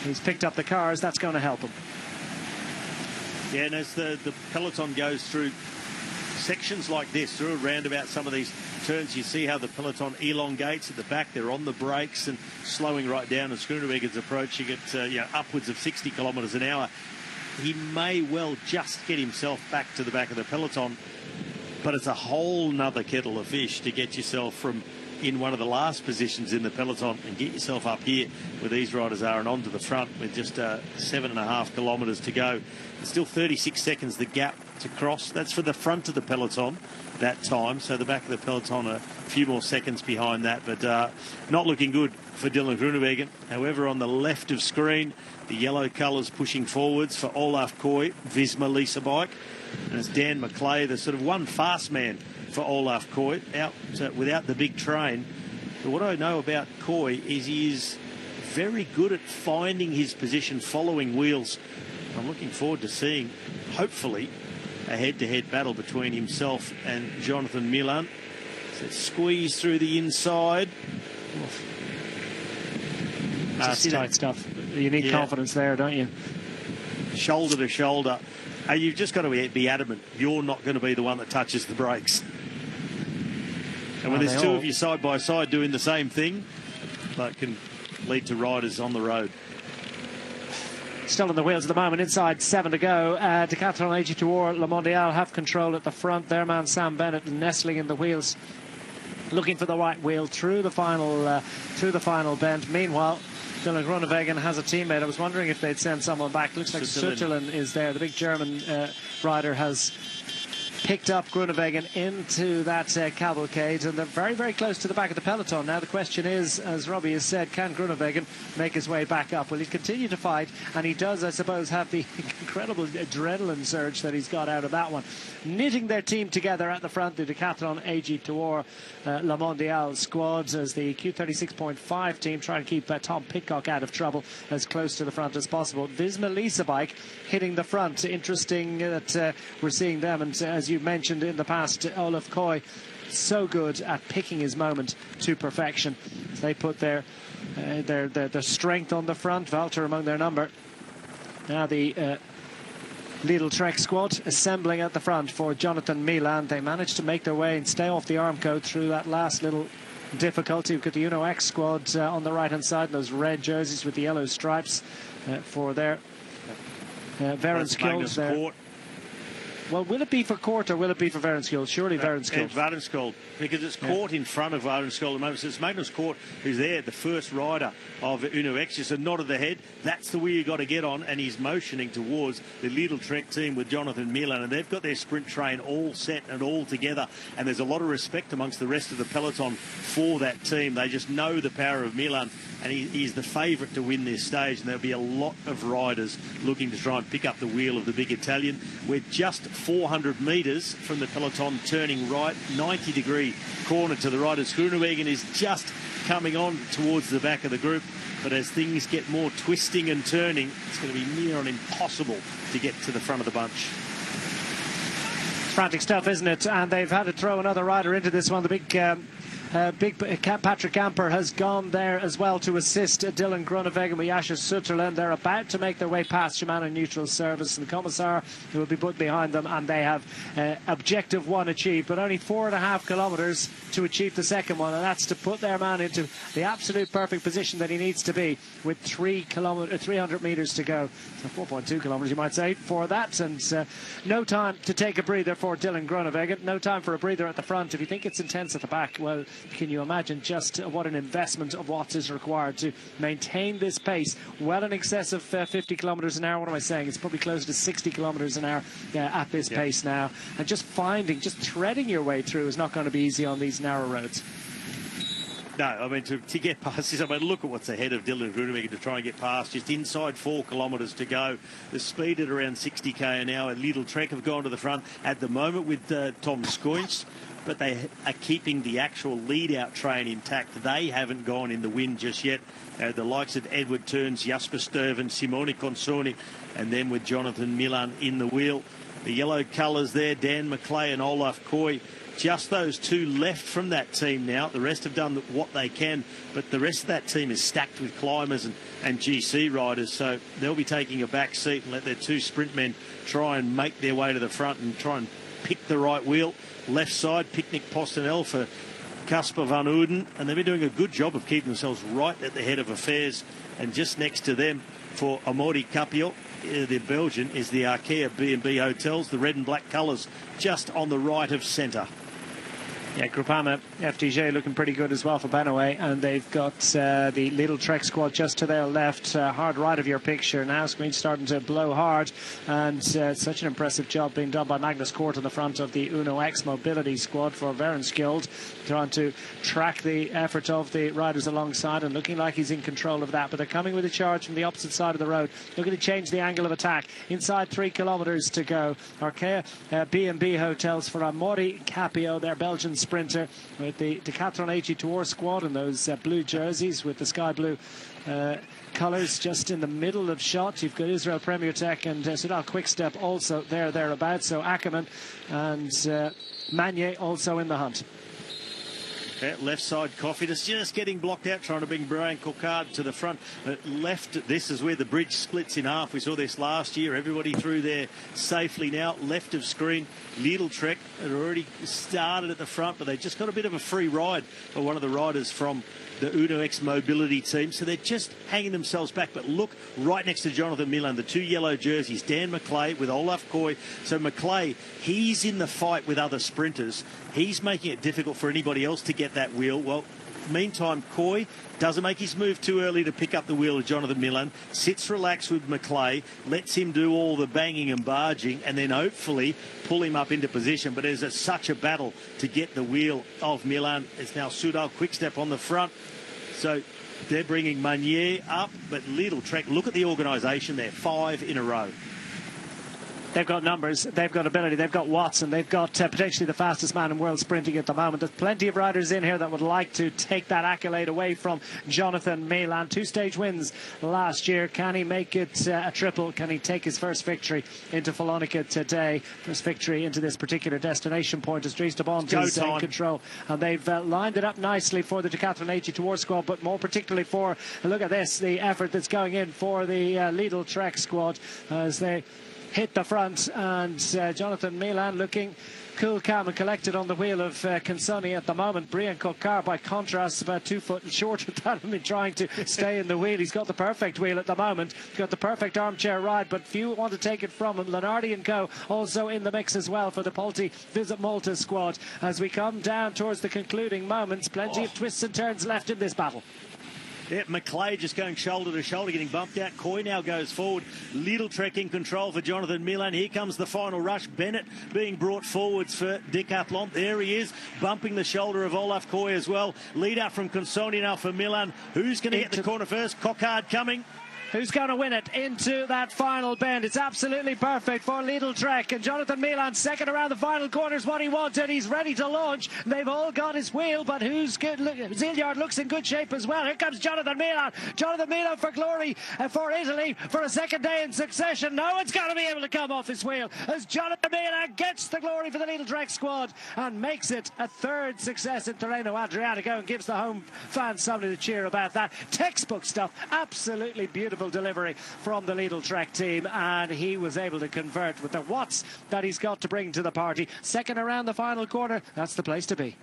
He's picked up the cars. That's going to help him. Yeah, and as the peloton goes through sections like this, through a roundabout, some of these turns, you see how the peloton elongates at the back. They're on the brakes and slowing right down, and Groenewegen's approaching at upwards of 60 kilometres an hour. He may well just get himself back to the back of the peloton, but it's a whole nother kettle of fish to get yourself from in one of the last positions in the peloton and get yourself up here where these riders are and onto the front with just 7.5 kilometres to go. It's still 36 seconds the gap to cross. That's for the front of the peloton that time, so the back of the peloton a few more seconds behind that, but not looking good for Dylan Groenewegen. However, on the left of screen, the yellow colours pushing forwards for Olaf Koy, Visma Lease Bike, and it's Dan McClay, the sort of one fast man for Olaf Koy, out without the big train. But what I know about Koy is he is very good at finding his position following wheels. I'm looking forward to seeing, hopefully, a head-to-head battle between himself and Jonathan Milan. So squeeze through the inside. That's tight stuff. You need confidence there, don't you? Shoulder to shoulder. You've just got to be adamant. You're not going to be the one that touches the brakes. And when there's two of you side by side doing the same thing, that can lead to riders on the road. Still on the wheels at the moment, inside 7 to go. Decathlon AG2R Le Mondial have control at the front. Their man Sam Bennett nestling in the wheels, looking for the right wheel through the final bend. Meanwhile, Dylan Groenewegen has a teammate. I was wondering if they'd send someone back. Looks like Sutherland is there. The big German rider has picked up Groenewegen into that cavalcade, and they're very, very close to the back of the peloton. Now the question is, as Robbie has said, can Groenewegen make his way back up? Will he continue to fight? And he does, I suppose, have the incredible adrenaline surge that he's got out of that one. Knitting their team together at the front, the Decathlon AG2R Le Mondial squads, as the Q36.5 team try to keep Tom Pidcock out of trouble as close to the front as possible. Visma Lease Bike hitting the front. Interesting that we're seeing them, and as you mentioned in the past, Olaf Koy so good at picking his moment to perfection. They put their strength on the front. Walter among their number. Now the Lidl Trek squad assembling at the front for Jonathan Milan. They managed to make their way and stay off the arm coat through that last little difficulty. We've got the Uno X squad on the right hand side, those red jerseys with the yellow stripes for their Verenskjold there. Well, will it be for Court or will it be for Verenskjold? Surely Verenskjold. Verenskjold, because it's Court in front of Verenskjold at the moment. So it's Magnus Court who's there, the first rider of Uno X. Just a nod of the head. That's the wheel you've got to get on, and he's motioning towards the Lidl Trek team with Jonathan Milan, and they've got their sprint train all set and all together, and there's a lot of respect amongst the rest of the peloton for that team. They just know the power of Milan, and he's the favourite to win this stage, and there'll be a lot of riders looking to try and pick up the wheel of the big Italian. We're just 400 metres from the peloton, turning right, 90-degree corner to the right as Groenewegen is just coming on towards the back of the group. But as things get more twisting and turning, it's going to be near on impossible to get to the front of the bunch. Frantic stuff, isn't it? And they've had to throw another rider into this one. The big Patrick Gamper has gone there as well to assist Dylan Groenewegen with Jascha Sutherland. They're about to make their way past Shimano Neutral Service and Commissar, who will be put behind them, and they have objective one achieved, but only 4.5 kilometres to achieve the second one, and that's to put their man into the absolute perfect position that he needs to be with 300 metres to go. So 4.2 kilometres, you might say, for that, and no time to take a breather for Dylan Groenewegen. No time for a breather at the front. If you think it's intense at the back, well, can you imagine just what an investment of watts is required to maintain this pace well in excess of 50 kilometres an hour? What am I saying? It's probably closer to 60 kilometres an hour at this pace now. And just threading your way through is not going to be easy on these narrow roads. No, I mean, to get past this, I mean, look at what's ahead of Dylan Groenewegen to try and get past. Just inside 4 kilometres to go. The speed at around 60k an hour. Lidl Trek have gone to the front at the moment with Tom Schoens, but they are keeping the actual lead-out train intact. They haven't gone in the wind just yet. The likes of Edward Turns, Jasper Sturven, Simone Consoni, and then with Jonathan Milan in the wheel. The yellow colours there, Dan McClay and Olaf Koy just those two left from that team now. The rest have done what they can, but the rest of that team is stacked with climbers and GC riders, so they'll be taking a back seat and let their two sprint men try and make their way to the front and try and pick the right wheel. Left side, Picnic Postanel for Casper van Uden, and they've been doing a good job of keeping themselves right at the head of affairs. And just next to them for Amaury Capio, the Belgian, is the Arkea B&B Hotels, the red and black colours just on the right of centre. Yeah, Groupama FDJ looking pretty good as well for Benaway, and they've got the Lidl Trek squad just to their left, hard right of your picture now. Screen's starting to blow hard, and such an impressive job being done by Magnus Court on the front of the Uno X Mobility squad for Verenskjold, trying to track the effort of the riders alongside and looking like he's in control of that. But they're coming with a charge from the opposite side of the road, looking to change the angle of attack. Inside 3 kilometres to go. Arkea B&B Hotels for Amaury Capio, their Belgian sprinter, with the Decathlon AG Tour squad and those blue jerseys with the sky blue colours just in the middle of shot. You've got Israel Premier Tech and Sudal Quickstep also thereabouts. So Ackerman and Magnier also in the hunt. Yeah, left side Coffee just getting blocked out, trying to bring Brian Coquard to the front. Left, this is where the bridge splits in half. We saw this last year. Everybody through there safely now. Left of screen, Lidl Trek had already started at the front, but they just got a bit of a free ride for one of the riders from the Uno X Mobility team. So they're just hanging themselves back. But look, right next to Jonathan Milan, the 2 yellow jerseys, Dan McClay with Olaf Koy. So McClay, he's in the fight with other sprinters. He's making it difficult for anybody else to get that wheel. Well, meantime, Koy doesn't make his move too early to pick up the wheel of Jonathan Milan, sits relaxed with McClay, lets him do all the banging and barging, and then hopefully pull him up into position. But there's such a battle to get the wheel of Milan. It's now Sudal Quickstep on the front. So they're bringing Magnier up, but Lidl Trek, look at the organisation there, 5 in a row. They've got numbers, they've got ability, they've got Watson, they've got potentially the fastest man in world sprinting at the moment. There's plenty of riders in here that would like to take that accolade away from Jonathan Milan. 2-stage wins last year. Can he make it a triple? Can he take his first victory into Follonica today? First victory into this particular destination point as Dries de Bont is in control. And they've lined it up nicely for the Decathlon AG Tour squad, but more particularly for, look at this, the effort that's going in for the Lidl Trek squad as they hit the front, and Jonathan Milan looking cool, calm and collected on the wheel of Consoni at the moment. Brian Coquard, by contrast, is about 2 foot shorter than him in trying to stay in the wheel. He's got the perfect wheel at the moment. He's got the perfect armchair ride, but few want to take it from him. Lenardi and Co. also in the mix as well for the Polti Visit Malta squad. As we come down towards the concluding moments, plenty of twists and turns left in this battle. Yeah, McClay just going shoulder to shoulder, getting bumped out. Coy now goes forward. Lidl Trek in control for Jonathan Milan. Here comes the final rush. Bennett being brought forwards for Decathlon. There he is, bumping the shoulder of Olaf Koy as well. Lead out from Consoni now for Milan. Who's going to get the corner first? Coquard coming. Who's going to win it into that final bend? It's absolutely perfect for Lidl Trek, and Jonathan Milan second around the final corner is what he wanted. He's ready to launch. They've all got his wheel, but who's good? Zilliard looks in good shape as well. Here comes Jonathan Milan. Jonathan Milan for glory for Italy for a second day in succession. No one's going to be able to come off his wheel as Jonathan Milan gets the glory for the Lidl Trek squad and makes it a 3rd success in Tirreno-Adriatico and gives the home fans something to cheer about. That textbook stuff, absolutely beautiful delivery from the Lidl Trek team, and he was able to convert with the watts that he's got to bring to the party. Second around the final corner, that's the place to be.